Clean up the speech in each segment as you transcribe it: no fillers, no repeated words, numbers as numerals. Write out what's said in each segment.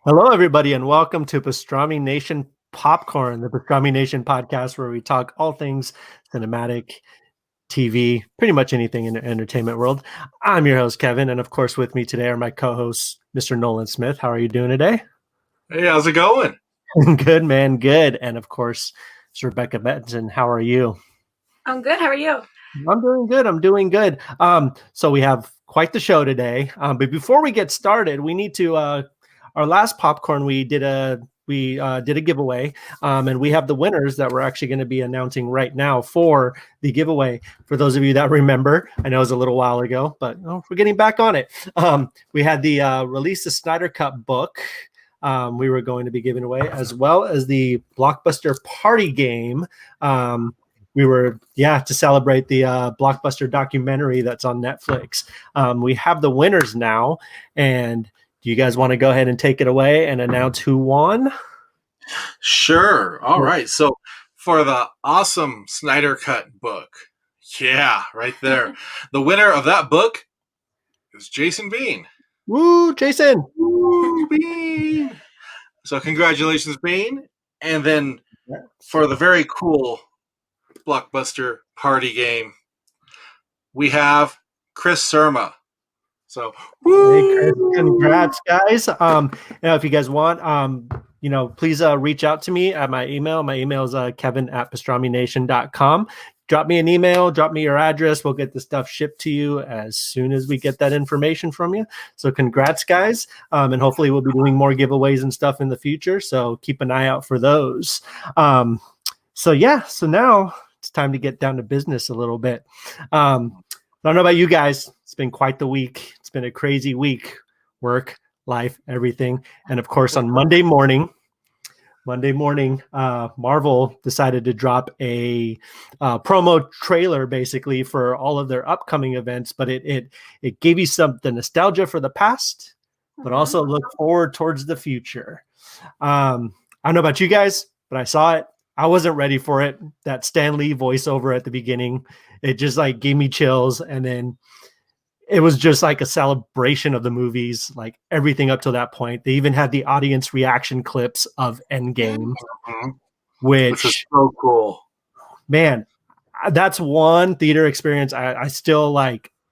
Hello, everybody, and welcome to Pastrami Nation Popcorn, the Pastrami Nation podcast, where we talk all things cinematic, TV, pretty much anything in the entertainment world. I'm your host, Kevin, and of course, with me today are my co-hosts, Mr. Nolan Smith. How are you doing today? Hey, how's it going? Good, man, good. And of course, it's Rebecca Benson. How are you? I'm good. How are you? I'm doing good. I'm doing good. So we have quite the show today. But before we get started, we need to. Our last popcorn, we did a giveaway, and we have the winners that we're actually going to be announcing right now for the giveaway. For those of you that remember, I know it was a little while ago, but we're getting back on it. We had the release the Snyder Cut book. We were going to be giving away, as well as the Blockbuster Party game. We were, to celebrate the Blockbuster documentary that's on Netflix. We have the winners now, and do you guys want to go ahead and take it away and announce who won? Sure. All right. So for the awesome Snyder Cut book, right there, the winner of that book is Jason Bean. Woo, Jason! Woo, Bean! So congratulations, Bean. And then for the very cool Blockbuster Party game, we have Chris Surma. So, hey, Chris, congrats, guys. If you guys want, please reach out to me at my email. My email is kevin@pastramination.com. Drop me an email, drop me your address. We'll get the stuff shipped to you as soon as we get that information from you. So congrats, guys. And hopefully we'll be doing more giveaways and stuff in the future. So keep an eye out for those. So now it's time to get down to business a little bit. I don't know about you guys. It's been quite the week. It's been a crazy week. Work, life, everything. And of course, on Monday morning, Marvel decided to drop a promo trailer basically for all of their upcoming events. But it gave you the nostalgia for the past, but also look forward towards the future. I don't know about you guys, but I saw it. I wasn't ready for it. That Stan Lee voiceover at the beginning, it just like gave me chills. And then it was just like a celebration of the movies, like everything up to that point. They even had the audience reaction clips of Endgame, which is so cool. Man, that's one theater experience I still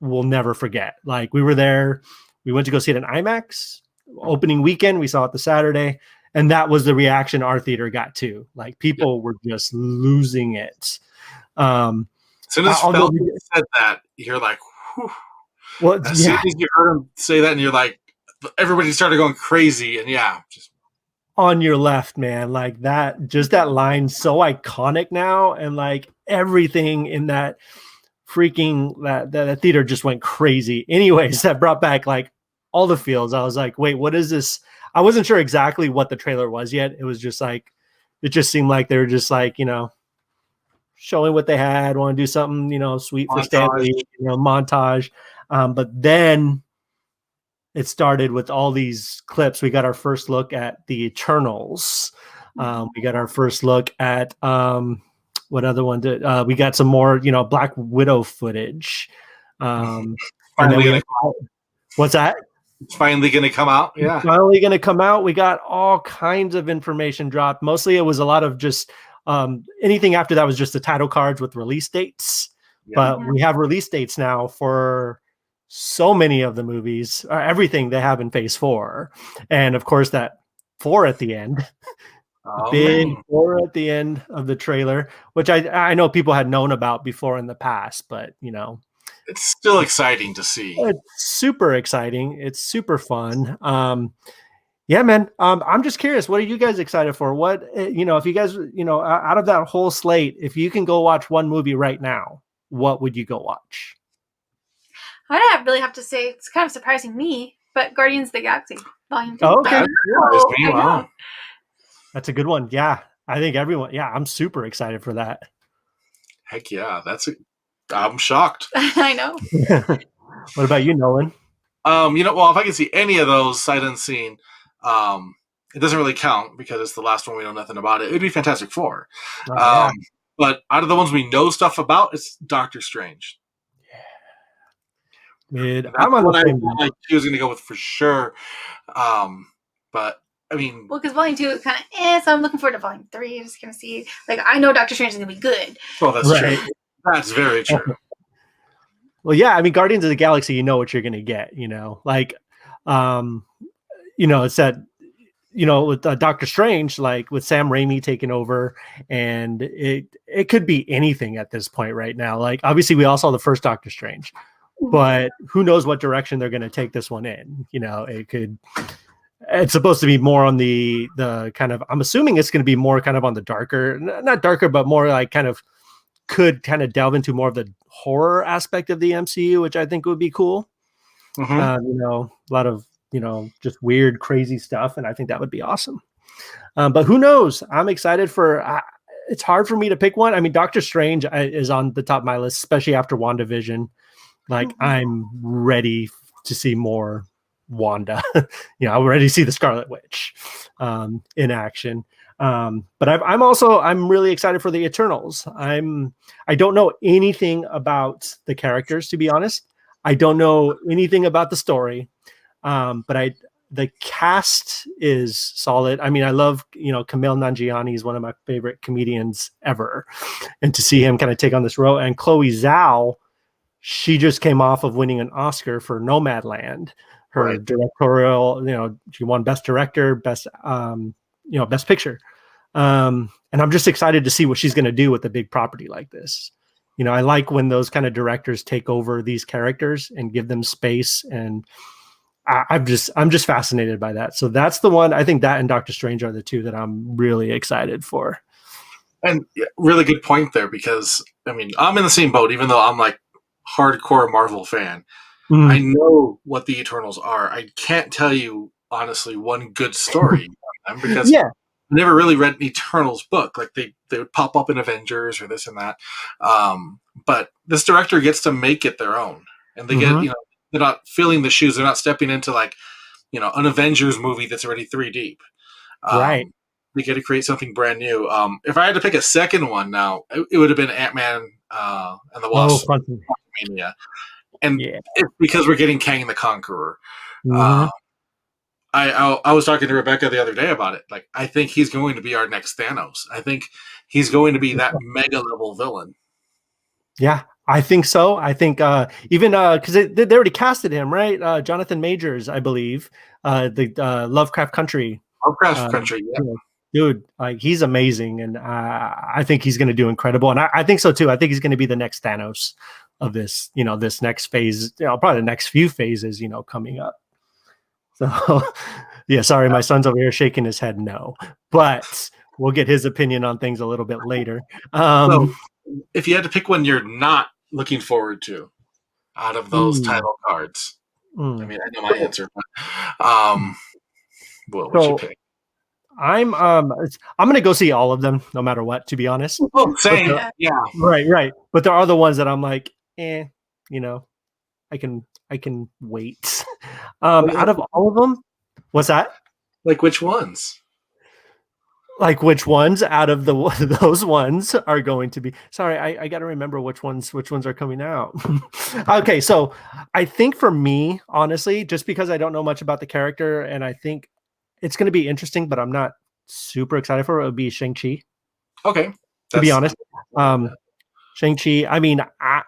will never forget. Like we were there, we went to go see it in IMAX opening weekend. We saw it the Saturday. And that was the reaction our theater got too. Like people were just losing it. As soon as Falcon said that, you're like, whew. Well, as soon as you heard him say that, and you're like, everybody started going crazy, and just on your left, man, like that, just that line, so iconic now, and like everything in that freaking that theater just went crazy. Anyways, that brought back like all the feels. I was like, wait, what is this? I wasn't sure exactly what the trailer was yet. It was just like, it just seemed like they were just like, showing what they had, want to do something, sweet for Stanley, montage. But then it started with all these clips. We got our first look at the Eternals. We got our first look at what other one did? We got some more, Black Widow footage. What's that? It's finally going to come out. Yeah. It's finally going to come out. We got all kinds of information dropped. Mostly it was a lot of just anything after that was just the title cards with release dates. But we have release dates now for so many of the movies, everything they have in phase 4. And of course that 4 at the end, big 4 at the end of the trailer, which I know people had known about before in the past, but it's still exciting to see. It's super exciting. It's super fun. Man. I'm just curious. What are you guys excited for? What, if you guys, out of that whole slate, if you can go watch one movie right now, what would you go watch? I'd really have to say it's kind of surprising me, but Guardians of the Galaxy Volume 2. Oh, okay. Wow. That's a good one. Yeah. I think everyone, I'm super excited for that. Heck yeah. I'm shocked. I know. What about you, Nolan? Well, if I can see any of those sight unseen, it doesn't really count because it's the last one we know nothing about. It'd be Fantastic Four. But out of the ones we know stuff about, it's Doctor Strange. I'm on the same. She was going to go with for sure. But I mean, well, because Volume 2 is kind of so I'm looking forward to Volume 3. Just gonna see. Like, I know Doctor Strange is gonna be good. well, that's Right. true. That's very true. Well, yeah, I mean, Guardians of the Galaxy, you know what you're going to get, like, it's that, with Doctor Strange, like with Sam Raimi taking over, and it could be anything at this point right now. Like, obviously, we all saw the first Doctor Strange, but who knows what direction they're going to take this one in? It's supposed to be more on the kind of, I'm assuming it's going to be more kind of on the darker, not darker, but more like could kind of delve into more of the horror aspect of the MCU, which I think would be cool. Mm-hmm. A lot of, just weird, crazy stuff. And I think that would be awesome. But who knows? I'm excited it's hard for me to pick one. I mean, Doctor Strange is on the top of my list, especially after WandaVision. Like, I'm ready to see more Wanda. I'm ready to see the Scarlet Witch in action. But I'm really excited for the Eternals. I don't know anything about the characters, to be honest. I don't know anything about the story. But the cast is solid. I mean, I love, Kumail Nanjiani is one of my favorite comedians ever. And to see him kind of take on this role, and Chloe Zhao, she just came off of winning an Oscar for Nomadland. Her directorial, she won Best Director, Best Picture. And I'm just excited to see what she's going to do with a big property like this. I like when those kind of directors take over these characters and give them space. And I'm just fascinated by that. So that's the one. I think that and Doctor Strange are the two that I'm really excited for. And really good point there, because I mean, I'm in the same boat, even though I'm like hardcore Marvel fan. I know what the Eternals are. I can't tell you honestly one good story on them, because I never really read an Eternals book. Like they would pop up in Avengers or this and that. But this director gets to make it their own, and they get they're not filling the shoes. They're not stepping into like an Avengers movie that's already 3 deep. Right. They get to create something brand new. If I had to pick a second one now, it would have been Ant-Man and the Wasp. Quantumania. And it's because we're getting Kang the Conqueror. I was talking to Rebecca the other day about it. Like, I think he's going to be our next Thanos. I think he's going to be that mega level villain. Yeah, I think so. I think even because they already casted him, right? Jonathan Majors, I believe, the Lovecraft Country. Lovecraft Country, yeah. Dude, like, he's amazing, and I think he's going to do incredible. And I think so too. I think he's going to be the next Thanos of this, this next phase. Probably the next few phases, coming up. So, yeah. Sorry, my son's over here shaking his head no, but we'll get his opinion on things a little bit later. So, if you had to pick one you're not looking forward to out of those title cards, I mean, I know my answer, but what would you pick? I'm going to go see all of them, no matter what, to be honest. Oh, same. Yeah. Right. But there are the ones that I'm like, I can wait. Out of all of them, what's that? Like which ones? Like which ones out of those ones are going to be? Sorry, I got to remember which ones are coming out. Okay, so I think for me, honestly, just because I don't know much about the character, and I think it's going to be interesting, but I'm not super excited for it, would be Shang-Chi. Okay, to be honest, Shang-Chi. I mean, I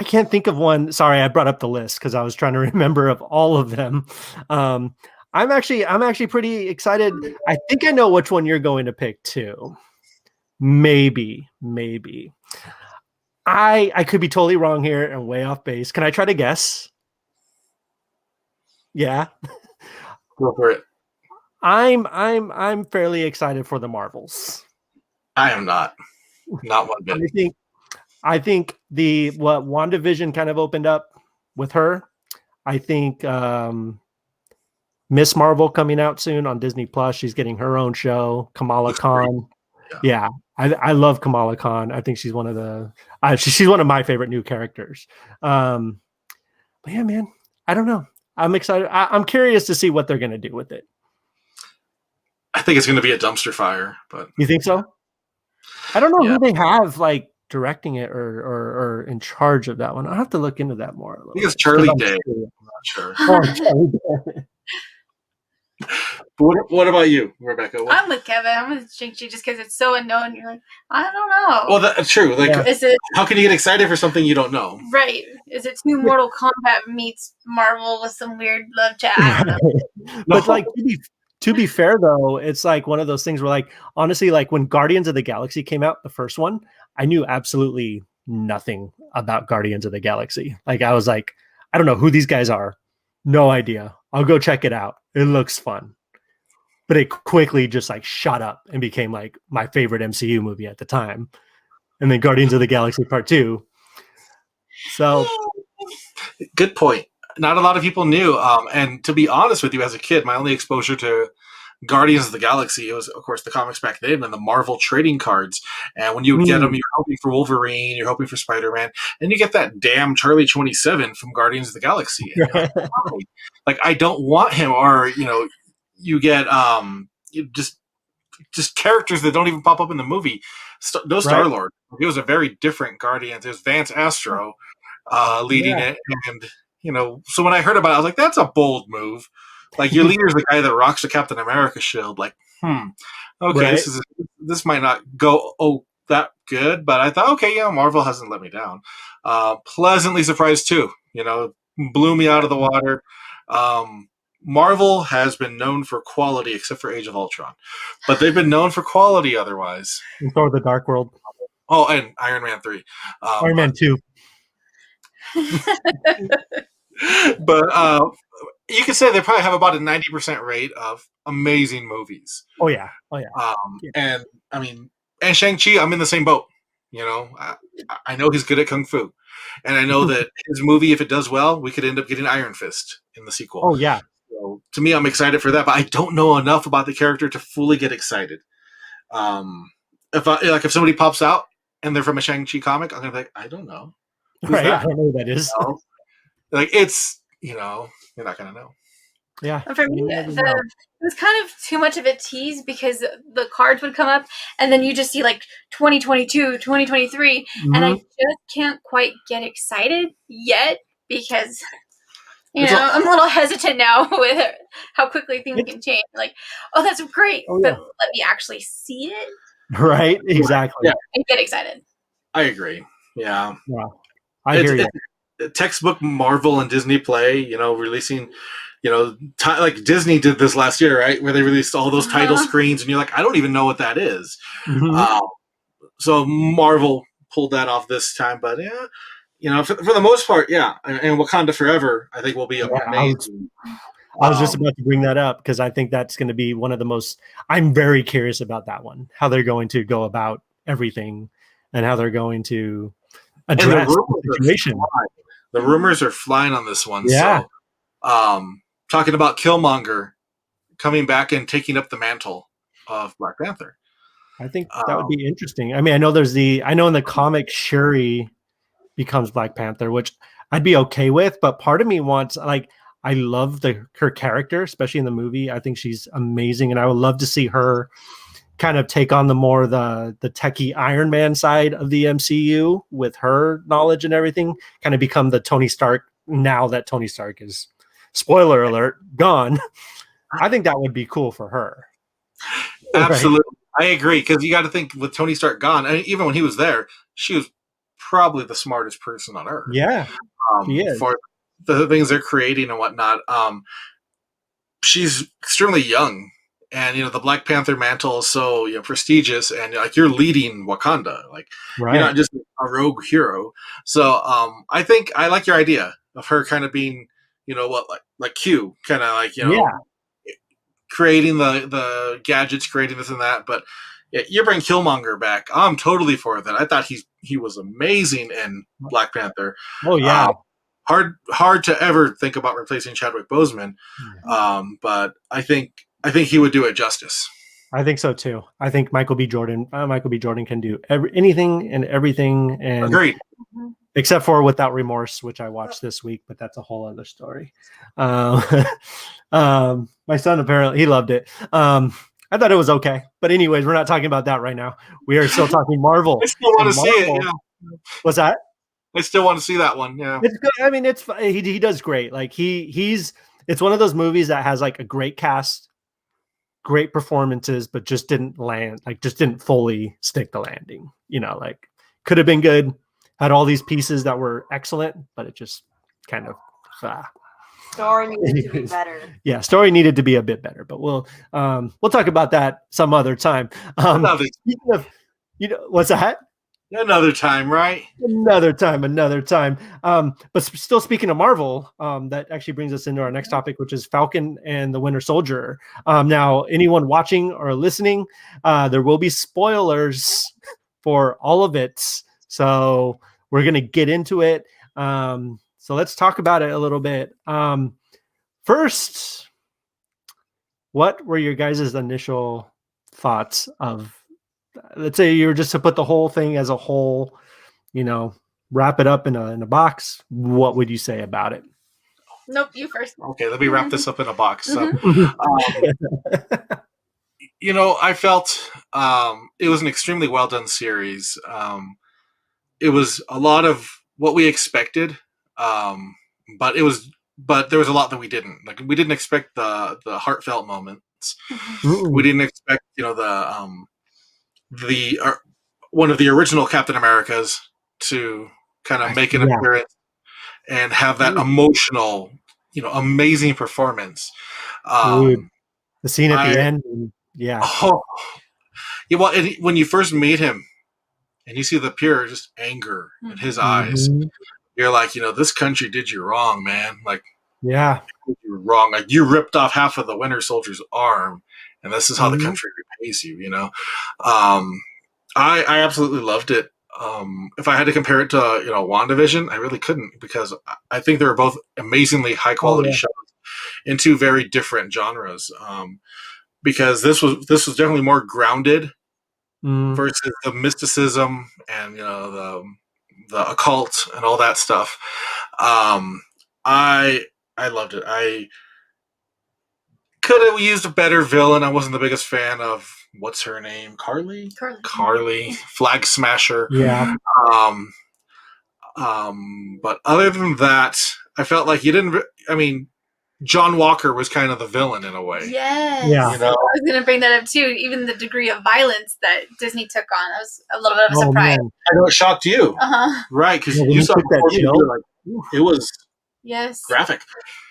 can't think of one. Sorry, I brought up the list because I was trying to remember of all of them. I'm actually pretty excited. I think I know which one you're going to pick too. Maybe. I could be totally wrong here and way off base. Can I try to guess? Yeah. Go for it. I'm fairly excited for the Marvels. I am not one bit. I think what WandaVision kind of opened up with her. I think Miss Marvel coming out soon on Disney Plus. She's getting her own show. Kamala Khan. Yeah. I love Kamala Khan. I think she's one of she's one of my favorite new characters. But yeah, man, I don't know. I'm excited. I'm curious to see what they're going to do with it. I think it's going to be a dumpster fire, but you think so? I don't know who they have like directing it or in charge of that one. I'll have to look into that more. I think it's Charlie Day. I'm not sure. What about you, Rebecca? I'm with Kevin. I'm with Shang-Chi just because it's so unknown. You're like, I don't know. Well, that's true. Like, is it how can you get excited for something you don't know? right? Is it two Mortal Kombat meets Marvel with some weird love chat? I don't know. But like to be fair though, it's like one of those things where like honestly, like when Guardians of the Galaxy came out, the first one, I knew absolutely nothing about Guardians of the Galaxy. Like I was like, I don't know who these guys are. No idea. I'll go check it out. It looks fun. But it quickly just like shot up and became like my favorite MCU movie at the time. And then Guardians of the Galaxy Part 2. So good point. Not a lot of people knew. And to be honest with you, as a kid, my only exposure to Guardians of the Galaxy, it was, of course, the comics back then and the Marvel trading cards. And when you would get them, you're hoping for Wolverine, you're hoping for Spider-Man, and you get that damn Charlie 27 from Guardians of the Galaxy. And you're like, oh, like, I don't want him. Or, you get just characters that don't even pop up in the movie. No Star-Lord. It was a very different Guardians. It was Vance Astro leading it. And, so when I heard about it, I was like, that's a bold move. Like, your leader's the guy that rocks the Captain America shield. Like, okay, this might not go that good, but I thought, okay, Marvel hasn't let me down. Pleasantly surprised too. Blew me out of the water. Marvel has been known for quality, except for Age of Ultron, but they've been known for quality otherwise. And Thor: The Dark World. Oh, and Iron Man 3. Iron Man 2. But you could say they probably have about a 90% rate of amazing movies. Oh yeah. And I mean, and Shang-Chi, I'm in the same boat. I know he's good at Kung Fu. And I know that his movie, if it does well, we could end up getting Iron Fist in the sequel. Oh yeah. So to me, I'm excited for that, but I don't know enough about the character to fully get excited. If somebody pops out and they're from a Shang-Chi comic, I'm gonna be like, I don't know. Right, I don't know who that is. Like, it's, you're not gonna know. Yeah. For me, it was kind of too much of a tease because the cards would come up and then you just see like 2022, 2023, and I just can't quite get excited yet because I'm a little hesitant now with how quickly things can change. Like, oh, that's great, but let me actually see it. Right, exactly. Yeah. And get excited. I agree. Yeah. I hear you. Textbook Marvel and Disney play, releasing, like Disney did this last year, right? Where they released all those title screens and you're like, I don't even know what that is. So Marvel pulled that off this time, but for the most part, yeah. And Wakanda Forever, I think will be amazing. I was just about to bring that up because I think that's going to be one of the most, I'm very curious about that one, how they're going to go about everything and how they're going to address the situation. The rumors are flying on this one. Yeah. So, talking about Killmonger coming back and taking up the mantle of Black Panther. I think that would be interesting. I mean, I know in the comic Shuri becomes Black Panther, which I'd be okay with, but part of me wants, like, I love her character, especially in the movie. I think she's amazing, and I would love to see her kind of take on the techie Iron Man side of the MCU with her knowledge and everything, kind of become the Tony Stark now that Tony Stark is, spoiler alert, gone. I think that would be cool for her. Absolutely. Right? I agree, because you got to think with Tony Stark gone, and even when he was there, she was probably the smartest person on Earth. Yeah, she is. For the things they're creating and whatnot. She's extremely young, and the Black Panther mantle is so prestigious, and like you're leading Wakanda, like you're not just a rogue hero. So I think I like your idea of her kind of being like Q, kind of like creating the gadgets, creating this and that. But you bring Killmonger back, I'm totally for that. I thought he was amazing in Black Panther. Oh yeah. Hard to ever think about replacing Chadwick Boseman, but I think he would do it justice. I think so too. I think Michael B. Jordan can do anything and everything, and agreed, except for Without Remorse, which I watched this week, but that's a whole other story. My son apparently he loved it. I thought it was okay, but anyways, we're not talking about that right now. We are still talking Marvel. I still want to see it. Yeah. What's that? I still want to see that one. Yeah, it's good. I mean, he does great. Like it's one of those movies that has like a great cast, great performances, but just didn't land, like just didn't fully stick the landing. Like could have been good, had all these pieces that were excellent, but it just kind of story needed to be better. Yeah, story needed to be a bit better, but we'll talk about that some other time. Speaking of, what's that? Another time, right? Another time. But still speaking of Marvel, that actually brings us into our next topic, which is Falcon and the Winter Soldier. Now, anyone watching or listening, there will be spoilers for all of it. So we're going to get into it. So let's talk about it a little bit. First, what were your guys' initial thoughts of, let's say you were just to put the whole thing as a whole, wrap it up in a box. What would you say about it? Nope, you first. Okay, let me wrap this up in a box. So, Mm-hmm. I felt it was an extremely well done series. It was a lot of what we expected, but there was a lot that we didn't. Like, we didn't expect the heartfelt moments. Ooh. We didn't expect one of the original Captain Americas to kind of make an appearance and have that emotional, amazing performance. Dude, the scene at the end, yeah. Oh, yeah. Well, when you first meet him and you see the pure just anger in his eyes, you're like, this country did you wrong, man. Like, yeah, you're wrong. Like, you ripped off half of the Winter Soldier's arm, and this is how the country repays you. I absolutely loved it. If I had to compare it to WandaVision, I really couldn't, because I think they were both amazingly high quality shows in two very different genres. Because this was definitely more grounded versus the mysticism and the occult and all that stuff. I loved it. I could have used a better villain. I wasn't the biggest fan of, what's her name? Carly, Flag Smasher. Yeah. But other than that, I felt like you didn't. I mean, John Walker was kind of the villain in a way. Yes. Yeah. I was going to bring that up too. Even the degree of violence that Disney took on, that was a little bit of a surprise. Man. I know it shocked you, right? Because you saw that it was graphic.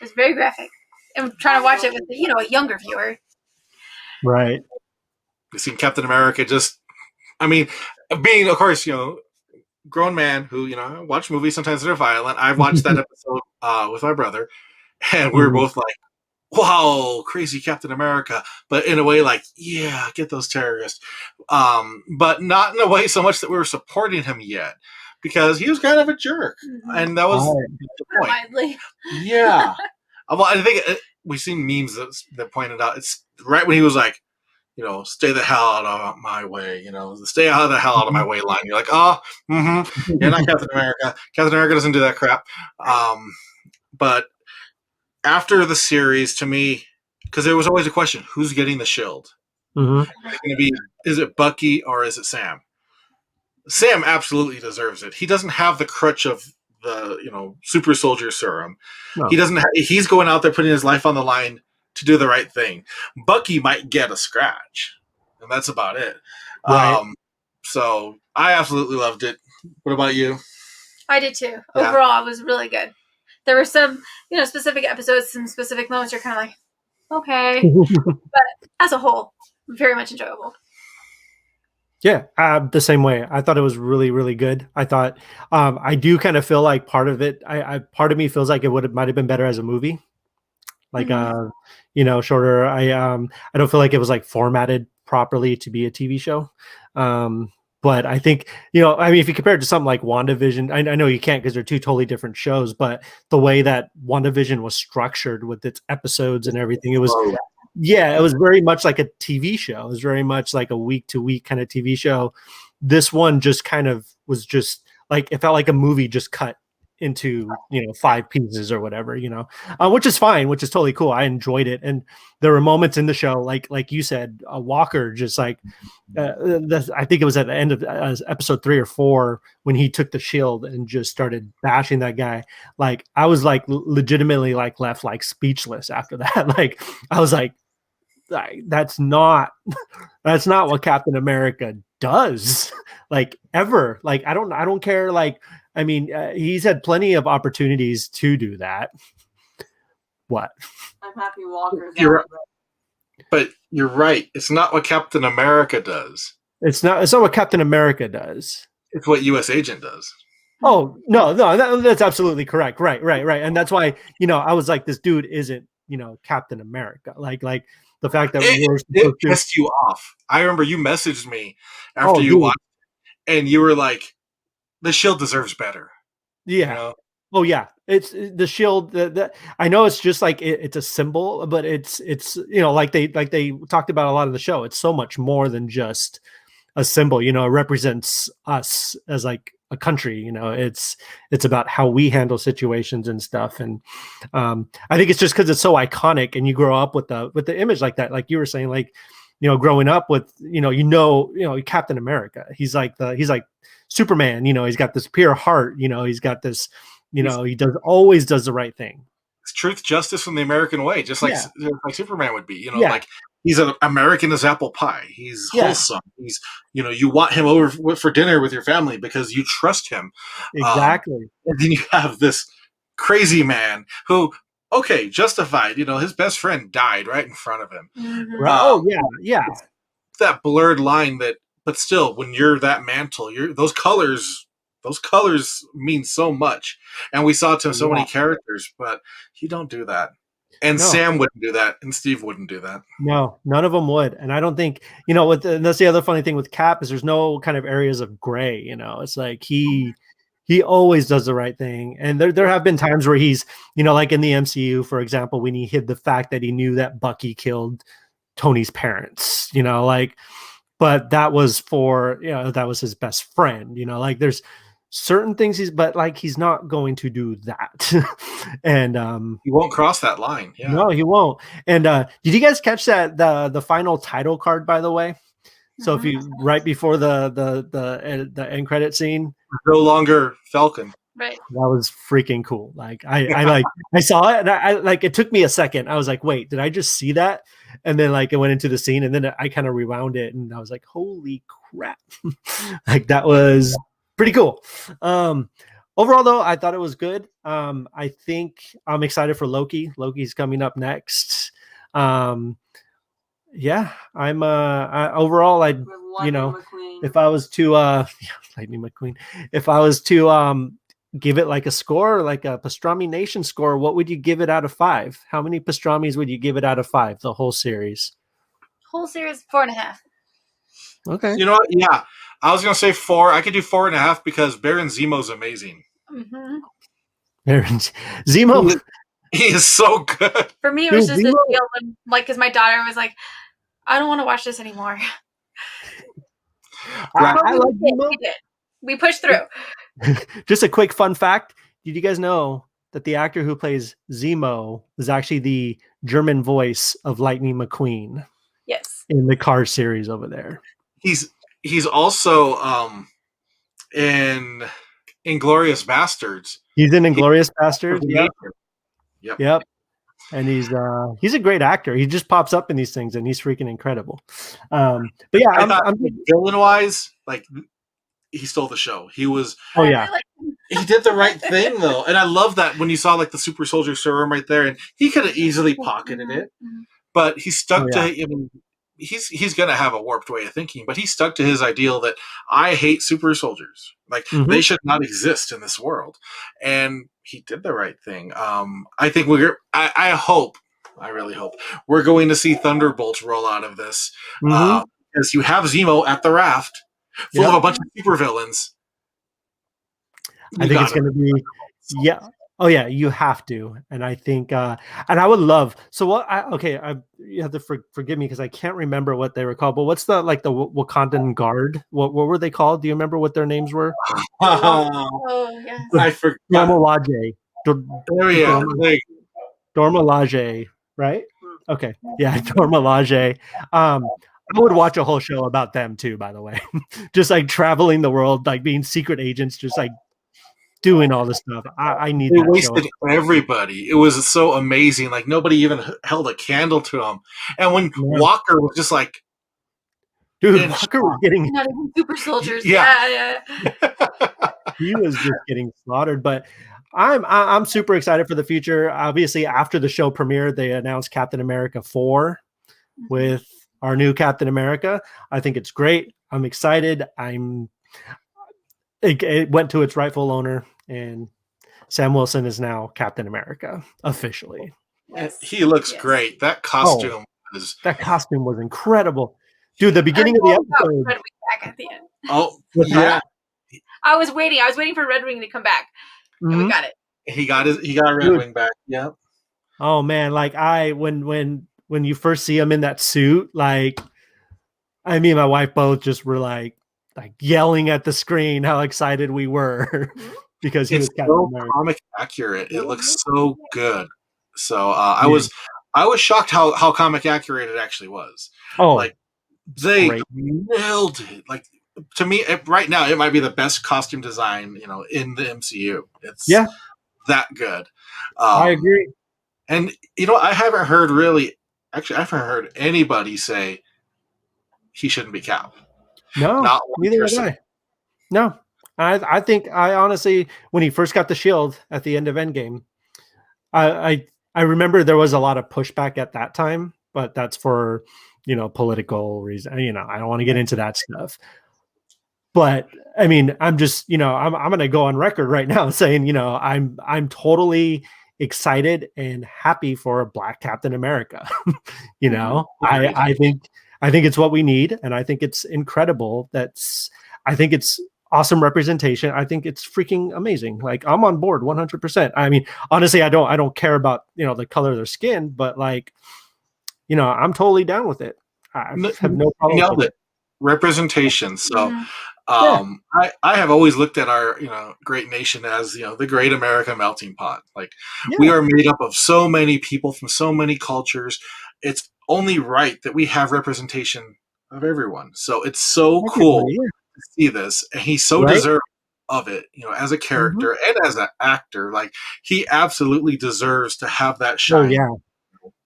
It was very graphic. And trying to watch it with a younger viewer. Right. You seen Captain America being, of course, grown man who, watch movies, sometimes they're violent. I watched that episode with my brother, and we were both like, wow, crazy Captain America. But in a way like, yeah, get those terrorists. But not in a way so much that we were supporting him yet, because he was kind of a jerk. And that was the point. Mildly. Yeah. Well, I think we've seen memes that pointed out, it's right when he was like, stay the hell out of my way, stay out of the hell out of my way line. You're like, you're not Captain America. Captain America doesn't do that crap. But after the series, to me, because there was always a question, who's getting the shield? Is it Bucky or is it Sam? Sam absolutely deserves it. He doesn't have the crutch of the super soldier serum. No. He's going out there putting his life on the line to do the right thing. Bucky might get a scratch, and that's about it. Right. So I absolutely loved it. What about you? I did too. Yeah. Overall, it was really good. There were some, specific episodes, some specific moments you're kind of like, okay. But as a whole, very much enjoyable. Yeah, the same way. I thought it was really, really good. I thought I do kind of feel like part of it, part of me feels like it might have been better as a movie. Like shorter. I don't feel like it was like formatted properly to be a TV show. But I think, if you compare it to something like WandaVision, I know you can't because they're two totally different shows, but the way that WandaVision was structured with its episodes and everything, it was very much like a TV show. It was very much like a week to week kind of TV show. This one just kind of was just like, it felt like a movie just cut into 5 pieces or whatever, which is fine, which is totally cool. I enjoyed it, and there were moments in the show like you said, Walker just like I think it was at the end of episode 3 or 4 when he took the shield and just started bashing that guy. Like I was like legitimately like left like speechless after that. Like I was like, that's not what Captain America does. Like ever. Like I don't care. Like I mean, he's had plenty of opportunities to do that. What? I'm happy Walker's You're out. But you're right. It's not what Captain America does. It's not what Captain America does. It's what U.S. Agent does. Oh no, that's absolutely correct. Right. And that's why, I was like, this dude isn't, Captain America. Like the fact that it pissed you off. I remember you messaged me after you dude. watched, and you were like, "The Shield deserves better." Yeah. Oh yeah. It's the Shield. I know it's just like it's a symbol, but it's like they talked about a lot of the show. It's so much more than just a symbol. It represents us as like a country. It's about how we handle situations and stuff. And I think it's just because it's so iconic, and you grow up with the image like that. Like you were saying, like growing up with Captain America. He's like Superman. He's got this pure heart. He's got this. He always does the right thing. It's truth, justice, and the American way, just like Superman would be. Like he's an American as apple pie. He's wholesome. He's you want him over for dinner with your family because you trust him. Exactly. And then you have this crazy man who, justified. His best friend died right in front of him. Mm-hmm. Yeah. That blurred line but still, when you're that mantle, those colors mean so much, and we saw it to so many characters, but you don't do that. And Sam wouldn't do that, and Steve wouldn't do that. No, none of them would. And I don't think, and that's the other funny thing with Cap is there's no kind of areas of gray. It's like he always does the right thing. And there have been times where he's, like in the MCU, for example, when he hid the fact that he knew that Bucky killed Tony's parents, but that was that was his best friend, like there's certain things he's not going to do that. And he won't cross that line. Yeah. No, he won't. And did you guys catch that the final title card, by the way? So if you right before the end credit scene, no longer Falcon. Right. That was freaking cool. Like I saw it, and I like it took me a second. I was like, wait, did I just see that? And then like it went into the scene, and then I kind of rewound it, and I was like, holy crap. Like that was pretty cool. Overall though, I thought it was good. I think I'm excited for Loki. Loki's coming up next. Yeah, I'm overall if I was to Lightning McQueen, if I was to give it like a score, like a Pastrami Nation score, what would you give it out of 5? How many Pastramis would you give it out of 5? The whole series? Whole series 4.5. Okay. You know what? Yeah, I was gonna say 4. I could do 4.5 because Baron Zemo's amazing. Mm-hmm. Baron Zemo. He is so good. For me, it was just a deal when, like, because my daughter was like, I don't want to watch this anymore. I like Zemo. We pushed through. Just a quick fun fact. Did you guys know that the actor who plays Zemo is actually the German voice of Lightning McQueen? Yes. In the Cars series over there. He's also in Inglourious Bastards. He's in Inglourious Bastards. Yep. And he's a great actor. He just pops up in these things, and he's freaking incredible. But yeah, I'm villain wise, like he stole the show. He was. Oh yeah. He did the right thing though, and I love that when you saw like the super soldier serum right there, and he could have easily pocketed it, but he stuck to. I mean, he's gonna have a warped way of thinking, but he stuck to his ideal that I hate super soldiers. Like they should not exist in this world, and he did the right thing. I think I hope. I really hope we're going to see Thunderbolts roll out of this, because you have Zemo at the raft, full of a bunch of supervillains. I think it's going to be, Oh yeah, you have to, and I think, and I would love. So what? You have to forgive me because I can't remember what they were called. But what's the Wakandan Guard? What were they called? Do you remember what their names were? Yes. I forgot. Dormalaje. Dormalaje, right? Okay, yeah, Dormalaje. I would watch a whole show about them too. By the way, just like traveling the world, like being secret agents, just like doing all this stuff. I need They that show. wasted everybody. It was so amazing. Like nobody even held a candle to him. And when Walker was just like, dude, Walker was getting not even super soldiers. Yeah. He was just getting slaughtered. But I'm super excited for the future. Obviously, after the show premiered, they announced Captain America 4 with our new Captain America. I think it's great. I'm excited. It went to its rightful owner, and Sam Wilson is now Captain America officially. Yes. He looks great. That costume was incredible. Dude, the beginning of the episode. Red Wing back at the end. Oh, yeah. I was waiting for Red Wing to come back. And we got it. He got Red Wing back. Yeah. Oh man, like when you first see him in that suit, like me and my wife both just were like yelling at the screen how excited we were because he was so comic accurate. It looks so good. So I was shocked how comic accurate it actually was. Oh, like they nailed it. Like to me, right now, it might be the best costume design in the MCU. It's that good. I agree. And I haven't heard anybody say he shouldn't be Cap. No, neither have I. No, I think I honestly, when he first got the shield at the end of Endgame, I remember there was a lot of pushback at that time, but that's for political reason. I don't want to get into that stuff. But I mean, I'm just I'm going to go on record right now saying I'm totally excited and happy for a Black Captain America. I think it's what we need, and I think it's incredible. I think it's awesome representation. I think it's freaking amazing. Like I'm on board 100%. I mean, honestly, I don't care about the color of their skin, but I'm totally down with it. I have no problem. Nailed it. Representation. So I have always looked at our great nation as the great America melting pot. Like we are made up of so many people from so many cultures. It's only right that we have representation of everyone. So it's so cool to see this, and he's so deserving of it. As a character and as an actor, like he absolutely deserves to have that shine.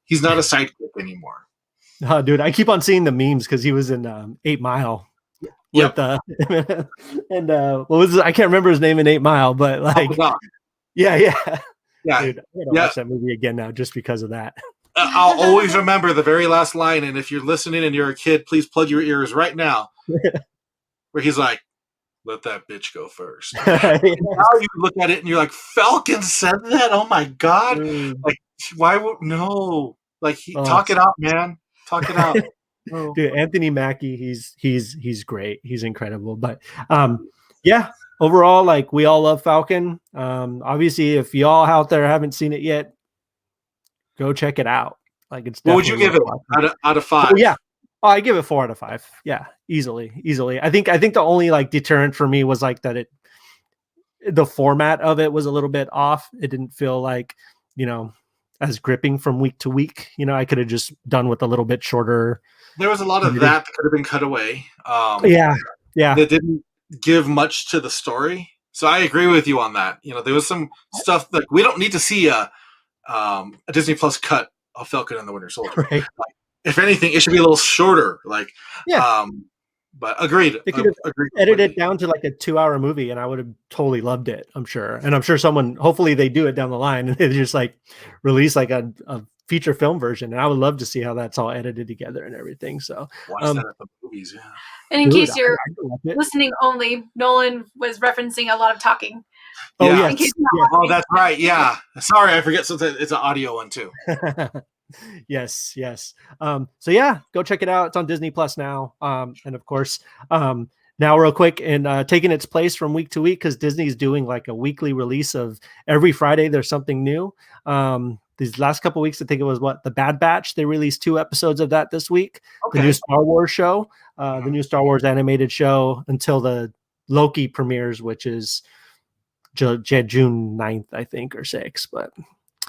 He's not a sidekick anymore. Dude, I keep on seeing the memes because he was in 8 Mile. With and what was I can't remember his name in 8 Mile, but like Dude, I gotta watch that movie again now just because of that. I'll always remember the very last line, and if you're listening and you're a kid, please plug your ears right now. Where he's like, "Let that bitch go first." Now you look at it and you're like, "Falcon said that? Oh my god!" Like, why would no? Like, talk it out, man. Talk it out. Dude, Anthony Mackie, he's great. He's incredible. But overall, like we all love Falcon. Obviously, if y'all out there haven't seen it yet, go check it out. Like it's. What would you give it out of 5? I give it 4 out of 5. Yeah, easily. I think the only like deterrent for me was like that the format of it was a little bit off. It didn't feel like as gripping from week to week. I could have just done with a little bit shorter. There was a lot of that could have been cut away. That didn't give much to the story. So I agree with you on that. There was some stuff like we don't need to see a Disney Plus cut of Falcon and the Winter Soldier. Right. Like, if anything, it should be a little shorter. Like, but agreed. They could have edited it down to like a 2-hour movie, and I would have totally loved it. I'm sure, and I'm sure hopefully they do it down the line, and they just like release like a feature film version, and I would love to see how that's all edited together and everything. So watch that at the movies, And in case you're listening only, Nolan was referencing a lot of talking. Oh yeah. Oh, that's right. Yeah. Sorry, I forget. So it's an audio one too. Yes. So go check it out. It's on Disney Plus now. And of course, now real quick and taking its place from week to week because Disney's doing like a weekly release of every Friday. There's something new. These last couple of weeks, I think it was The Bad Batch. They released 2 episodes of that this week. Okay. The new Star Wars show, the new Star Wars animated show until the Loki premieres, which is June 9th, I think, or 6th. But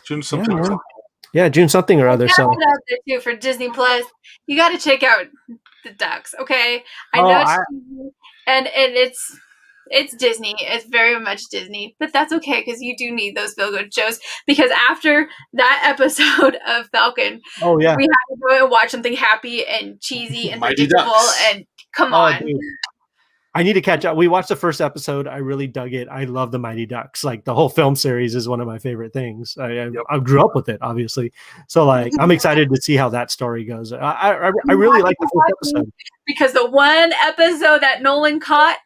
June something. June something or other. So out there too for Disney Plus, you got to check out the Ducks. Okay, I know, and it's It's Disney. It's very much Disney, but that's okay because you do need those feel-good shows. Because after that episode of Falcon, Oh yeah. we had to go and watch something happy and cheesy and Mighty predictable. Ducks. And come on, dude. I need to catch up. We watched the first episode. I really dug it. I love the Mighty Ducks. Like the whole film series is one of my favorite things. I grew up with it, obviously. So like, I'm excited to see how that story goes. I really like the first episode because the one episode that Nolan caught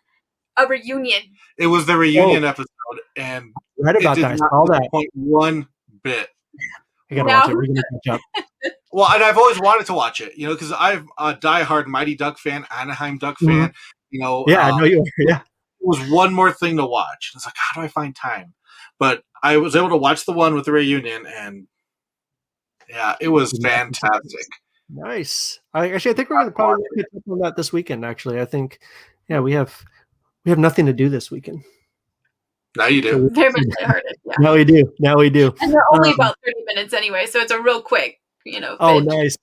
a reunion. It was the reunion episode, and right about it did that. not I saw that. disappoint one bit. I gotta watch it. We're gonna catch up. Well, and I've always wanted to watch it, because I'm a diehard Mighty Duck fan, Anaheim Duck fan. Yeah, I know you are. Yeah. It was one more thing to watch. It's like, how do I find time? But I was able to watch the one with the reunion, and yeah, it was fantastic. Nice. I think we're going to probably catch up on that this weekend. Actually, I think, we have nothing to do this weekend. Now you do. Very much lighthearted. Yeah. Now we do. And they're only about 30 minutes anyway, so it's a real quick, Oh, binge.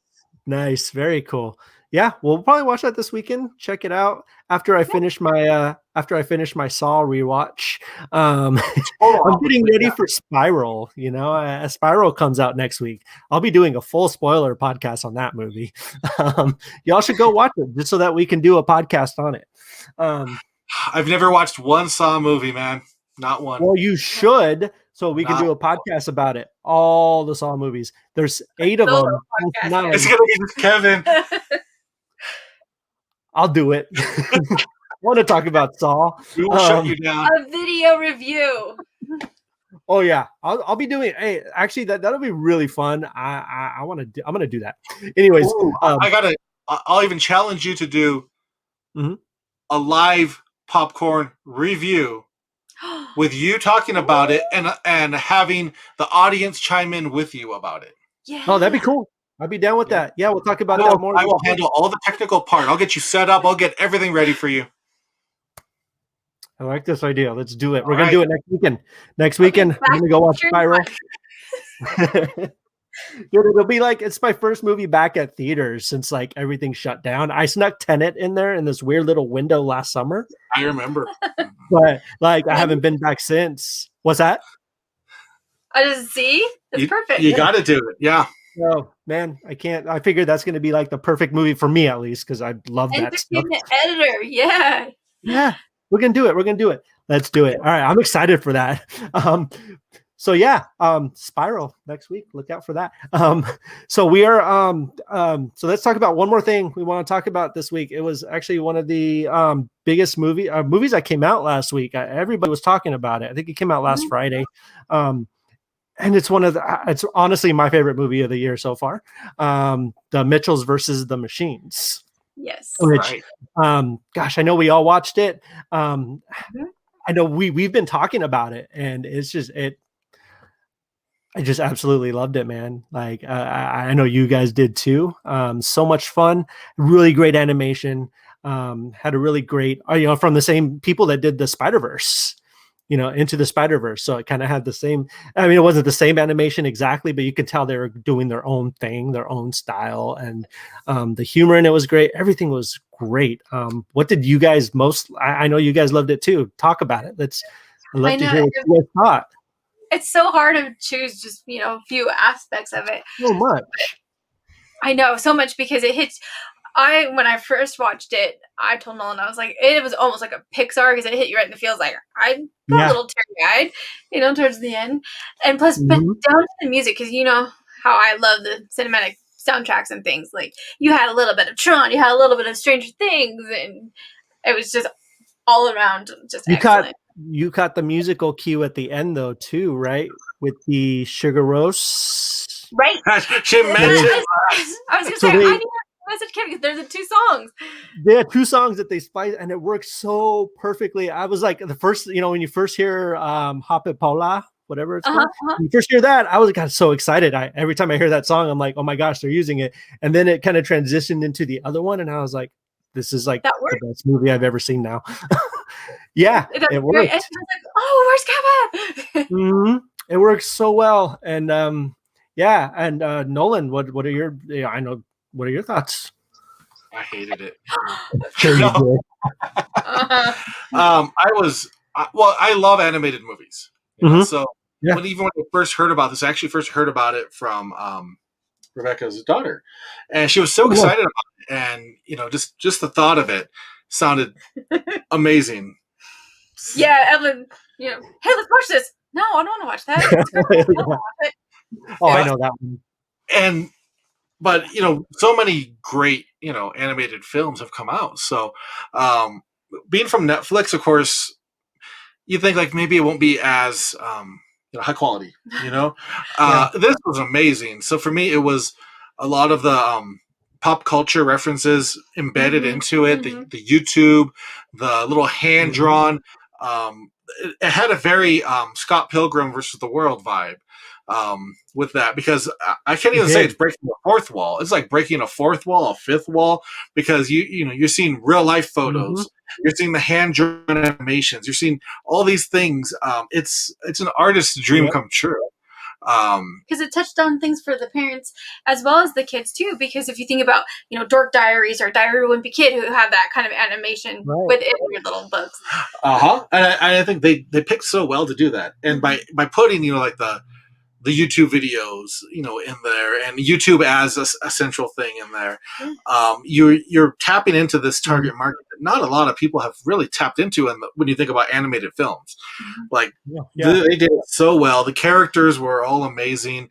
nice, very cool. Yeah, we'll probably watch that this weekend. Check it out after I finish my Saw rewatch. I'm getting ready for Spiral. Spiral comes out next week. I'll be doing a full spoiler podcast on that movie. Y'all should go watch it just so that we can do a podcast on it. I've never watched one Saw movie, man. Not one. Well, you should, so we can do a podcast about it. All the Saw movies. There's 8 of them. It's gonna be just Kevin. I'll do it. I want to talk about Saw. We will shut you down. A video review. Oh yeah, I'll be doing. Hey, actually, that'll be really fun. I'm gonna do that. Anyways, I'll even challenge you to do a live popcorn review with you talking about it and having the audience chime in with you about it. Yeah. Oh, that'd be cool. I'd be down with that. Yeah, we'll talk about that more. I will handle all the technical part. I'll get you set up. I'll get everything ready for you. I like this idea. Let's do it. We're going to do it next weekend. Next weekend, I'm going to go watch Spiral. Dude, it'll be like, it's my first movie back at theaters since like everything shut down. I snuck Tenet in there in this weird little window last summer. I remember. But like, I haven't been back since. What's that? I just see. It's perfect. You got to do it. Yeah. Oh man, I can't. I figured that's going to be like the perfect movie for me, at least, because I love that stuff. Editor, yeah. We're gonna do it. Let's do it. All right, I'm excited for that. So yeah, Spiral next week. Look out for that. So we are. So let's talk about one more thing we want to talk about this week. It was actually one of the biggest movies that came out last week. Everybody was talking about it. I think it came out last Friday. And it's it's honestly my favorite movie of the year so far. The Mitchells versus the Machines. Yes. Which, gosh, I know we all watched it. I know we've been talking about it, and I just absolutely loved it, man. Like I know you guys did too. So much fun, really great animation. Had a really great, from the same people that did the Spider-Verse. Into the Spider-Verse. So it kind of had the same, it wasn't the same animation exactly, but you could tell they were doing their own thing, their own style. And the humor in it was great. Everything was great. What did you guys I know you guys loved it too. Talk about it. I'd love to hear what you guys thought. It's so hard to choose just, a few aspects of it. So much. I know, so much because it hits. When I first watched it, I told Nolan, I was like, it was almost like a Pixar because it hit you right in the feels. Like I got a little teary-eyed, towards the end. And plus, but down to the music, because you know how I love the cinematic soundtracks and things. Like you had a little bit of Tron, you had a little bit of Stranger Things, and it was just all around just excellent. You caught the musical cue at the end though too, right? With the Sugar Roast. Right. She mentioned. I was going to say, I need message Kevin because they're the 2 songs. They had 2 songs that they spice, and it works so perfectly. I was like, the first, when you first hear Hape Paula, whatever it's called, when you first hear that, I got so excited. Every time I hear that song, I'm like, oh my gosh, they're using it. And then it kind of transitioned into the other one, and I was like, this is like the best movie I've ever seen now. Yeah, it worked. And I was like, oh, where's Kevin? It works so well. And Nolan, what are your what are your thoughts? I hated it. Sure you did. I love animated movies. So Yeah. when I first heard about this, I actually first heard about it from Rebecca's daughter, and she was so excited about it. And just the thought of it sounded amazing. Yeah, Evelyn. Hey, let's watch this. No, I don't want to watch that. It's great. I don't watch it. Oh, I know that one. But so many great animated films have come out. So being from Netflix, of course, you think like maybe it won't be as high quality. This was amazing. So for me, it was a lot of the pop culture references embedded into it. The YouTube, the little hand drawn. It had a very Scott Pilgrim versus the World vibe with that, because I can't even say it's breaking the fourth wall. It's like breaking a fourth wall, a fifth wall, because you're seeing real life photos, you're seeing the hand drawn animations, you're seeing all these things. It's an artist's dream come true. Because it touched on things for the parents as well as the kids too. Because if you think about Dork Diaries or Diary of a Wimpy Kid, who have that kind of animation within your little books. And I think they picked so well to do that, and by putting like the YouTube videos in there, and YouTube as a central thing in there, you're tapping into this target market that not a lot of people have really tapped into. And when you think about animated films, they did it so well. The characters were all amazing.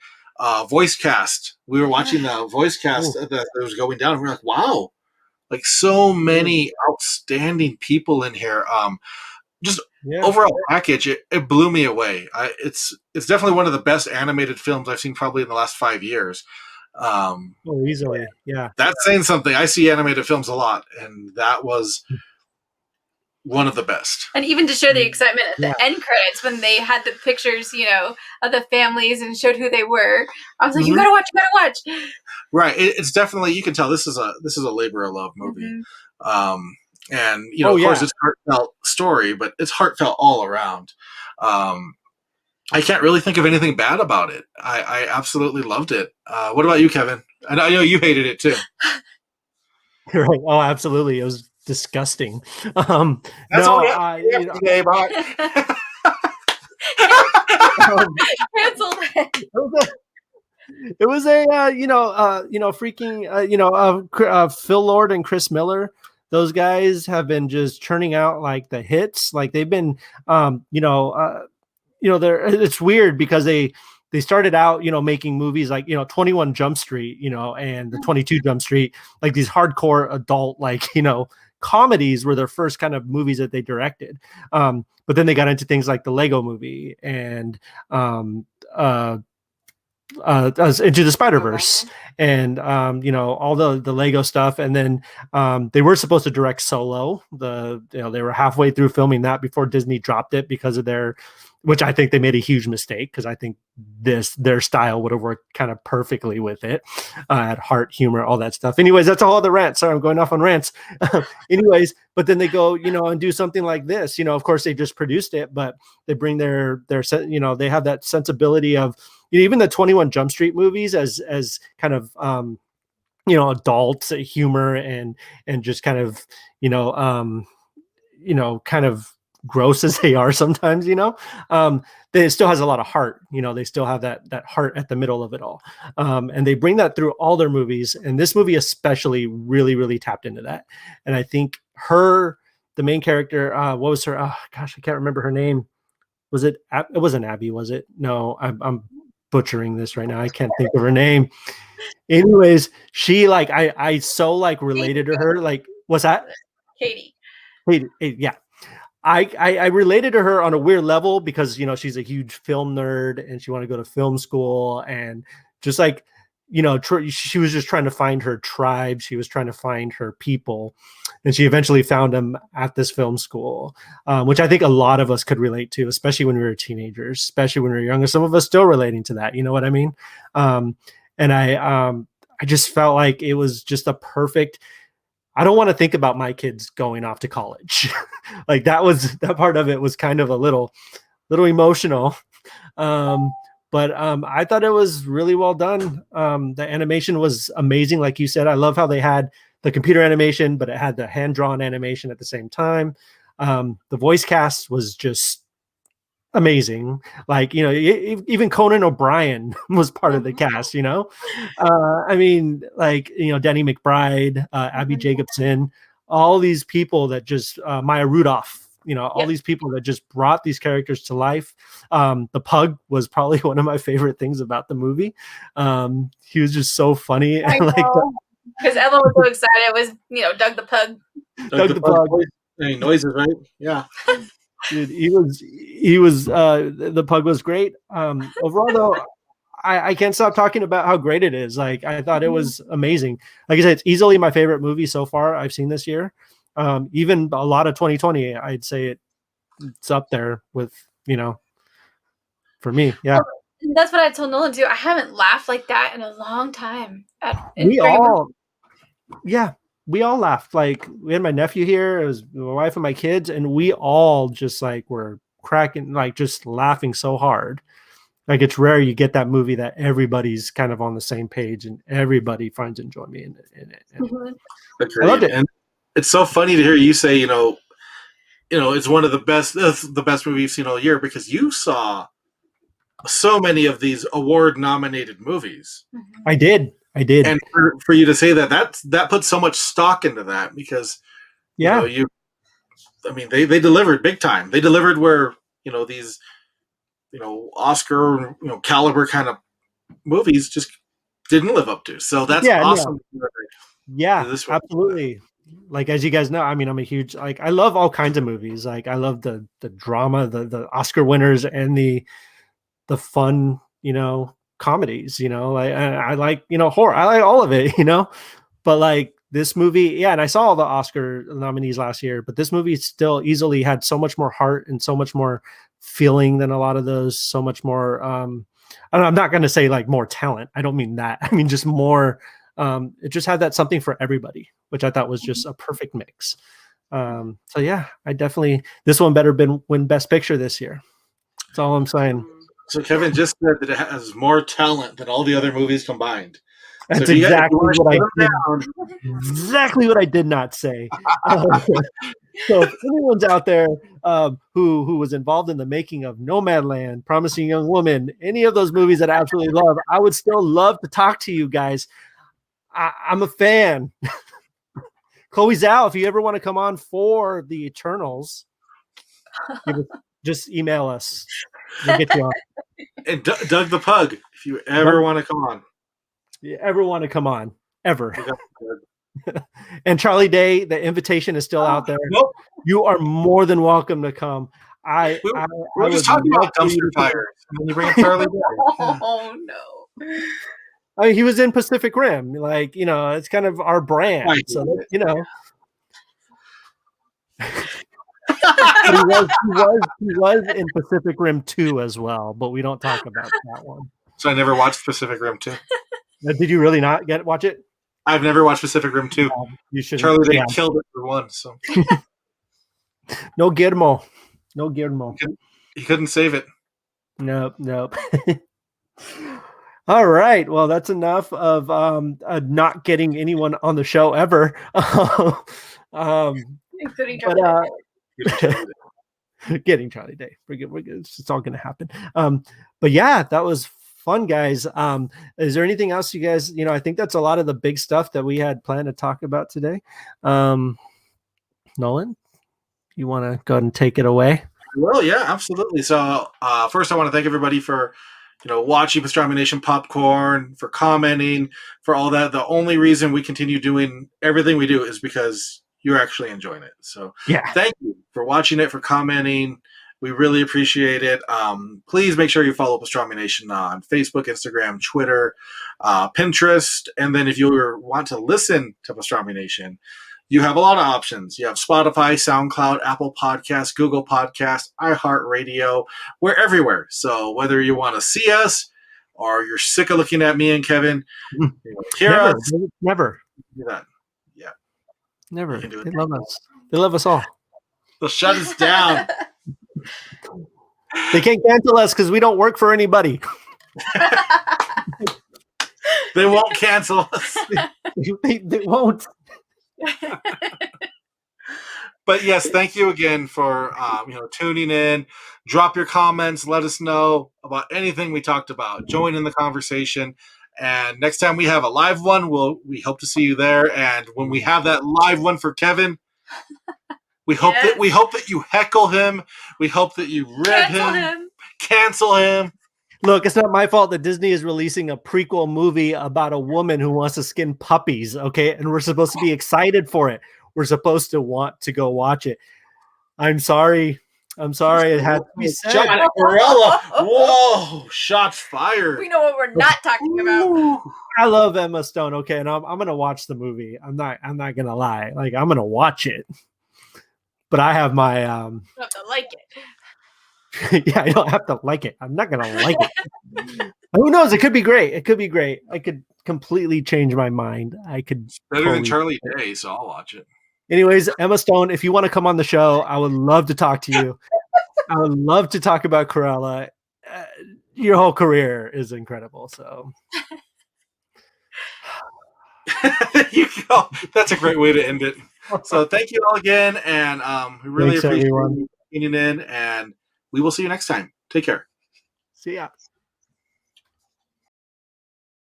Voice cast, we were watching the voice cast that was going down, and we were like, wow, like so many outstanding people in here. Overall package, it blew me away. It's definitely one of the best animated films I've seen probably in the last 5 years. Easily, yeah. That's saying something. I see animated films a lot, and that was one of the best. And even to show the excitement at the end credits when they had the pictures, of the families and showed who they were, I was like, you gotta watch. Right. It's definitely, you can tell this is a labor of love movie. And of course, it's a heartfelt story, but it's heartfelt all around. I can't really think of anything bad about it. I absolutely loved it. What about you, Kevin? I know you hated it too. Right. Oh, absolutely. It was disgusting. That's all we have today, Mark. Canceled. It was Phil Lord and Chris Miller. Those guys have been just churning out like the hits. Like they've been, it's weird because they started out, making movies like, 21 Jump Street, and the 22 Jump Street, like these hardcore adult, comedies were their first kind of movies that they directed. But then they got into things like the Lego Movie and, Into the Spider-Verse and all the Lego stuff, and then they were supposed to direct Solo. They were halfway through filming that before Disney dropped it because of which I think they made a huge mistake, because I think their style would have worked kind of perfectly with it. At heart, humor, all that stuff. Anyways, that's a whole other rant. Sorry, I'm going off on rants. Anyways, but then they go, and do something like this. Of course, they just produced it, but they bring their they have that sensibility of even the 21 Jump Street movies as kind of adult humor and just kind of kind of gross as they are sometimes, it still has a lot of heart. They still have that heart at the middle of it all, and they bring that through all their movies, and this movie especially really, really tapped into that. And I think the main character, what was her? Oh gosh, I can't remember her name. Was it? It wasn't Abby, was it? No, I'm butchering this right now. I can't think of her name. Anyways, she I so related to her. What's that? Katie. Yeah. I related to her on a weird level because she's a huge film nerd and she wanted to go to film school, and just she was just trying to find her tribe. She was trying to find her people, and she eventually found them at this film school, which I think a lot of us could relate to, especially when we were teenagers, especially when we were younger. Some of us still relating to that. You know what I mean? And I just felt like it was just a perfect. I don't want to think about my kids going off to college. That part of it was kind of a little emotional. But I thought it was really well done. The animation was amazing. Like you said, I love how they had the computer animation, but it had the hand-drawn animation at the same time. The voice cast was just amazing. Like, even Conan O'Brien was part of the cast, I mean, like, Danny McBride, Abby Jacobson, all these people that just Maya Rudolph, all these people that just brought these characters to life. The pug was probably one of my favorite things about the movie. He was just so funny. Because Ella was so excited. It was, Doug the pug. Doug the pug. Any noises, right? Yeah. Dude, he was the pug was great. Overall though, I can't stop talking about how great it is. Like, I thought it was amazing. Like I said, it's easily my favorite movie so far I've seen this year. Even a lot of 2020, I'd say it's up there with, for me. Yeah. That's what I told Nolan too. I haven't laughed like that in a long time. We all laughed. Like, we had my nephew here, it was my wife and my kids, and we all just like were cracking, like just laughing so hard. Like, it's rare you get that movie that everybody's kind of on the same page and everybody finds enjoyment in it. I loved it. And it's so funny to hear you say, it's one of the best movies you've seen all year, because you saw so many of these award-nominated movies. I did. And for you to say that puts so much stock into that, because they delivered big time. They delivered where these Oscar caliber kind of movies just didn't live up to. So that's awesome. Yeah, absolutely. Like, as you guys know, I mean, I'm a huge, like, I love all kinds of movies. Like, I love the drama, the Oscar winners, and the fun, comedies, I like, horror. I like all of it, but like this movie, and I saw all the Oscar nominees last year, but this movie still easily had so much more heart and so much more feeling than a lot of those, so much more, I'm not going to say like more talent. I don't mean that. I mean, just more, it just had that something for everybody, which I thought was just a perfect mix. So yeah, this one better win Best Picture this year. That's all I'm saying. So Kevin just said that it has more talent than all the other movies combined. That's exactly what I did not say. So if anyone's out there who was involved in the making of Nomadland, Promising Young Woman, any of those movies that I absolutely love, I would still love to talk to you guys. I'm a fan. Chloe Zhao, if you ever want to come on for the Eternals, just email us. We'll get you on. And Doug the Pug, if you ever want to come on. You ever want to come on. Ever. And Charlie Day, the invitation is still out there. Nope. You are more than welcome to come. We're just talking about dumpster fires. And then you bring up Charlie Day. Oh, no. I mean, he was in Pacific Rim. Like, it's kind of our brand. Right. So, he was in Pacific Rim 2 as well, but we don't talk about that one. So I never watched Pacific Rim 2. Did you really not watch it? I've never watched Pacific Rim 2. You should. Charlie Day killed it for one. So no Guillermo. He couldn't save it. Nope. All right. Well, that's enough of not getting anyone on the show ever. Including Charlie Day. Getting Charlie Day. We're good. It's all going to happen. But yeah, that was fun, guys. Is there anything else you guys, I think that's a lot of the big stuff that we had planned to talk about today. Nolan, you want to go ahead and take it away? Well, yeah, absolutely. So first I want to thank everybody for, watching Pastrami Nation Popcorn, for commenting, for all that. The only reason we continue doing everything we do is because you're actually enjoying it. So yeah, thank you for watching it, for commenting. We really appreciate it. Please make sure you follow Pastrami Nation on Facebook, Instagram, Twitter, Pinterest. And then if you want to listen to Pastrami Nation, you have a lot of options. You have Spotify, SoundCloud, Apple Podcasts, Google Podcasts, iHeartRadio. We're everywhere. So whether you want to see us or you're sick of looking at me and Kevin, hear us. Never. Do that. Yeah. Never. They love us. They love us all. They'll shut us down. They can't cancel us because we don't work for anybody. They won't cancel us. They won't. But yes, thank you again for tuning in. Drop your comments. Let us know about anything we talked about. Join in the conversation. And next time we have a live one, we hope to see you there. And when we have that live one for Kevin, we hope that you heckle him. We hope that you rib him, cancel him. Look, it's not my fault that Disney is releasing a prequel movie about a woman who wants to skin puppies. Okay, and we're supposed to be excited for it. We're supposed to want to go watch it. I'm sorry. It had to be said. John Cruella. Whoa, shots fired. We know what we're not talking about. I love Emma Stone. Okay, and I'm gonna watch the movie. I'm not gonna lie. Like, I'm gonna watch it. But I have my You have to like it. yeah, I don't have to like it. I'm not gonna like it. Who knows? It could be great. I could completely change my mind. I could. It's better than Charlie Day, so I'll watch it. Anyways, Emma Stone, if you want to come on the show, I would love to talk to you. I would love to talk about Cruella. Your whole career is incredible. So there you go. That's a great way to end it. So thank you all again, and we really appreciate you tuning in, and we will see you next time. Take care. See ya.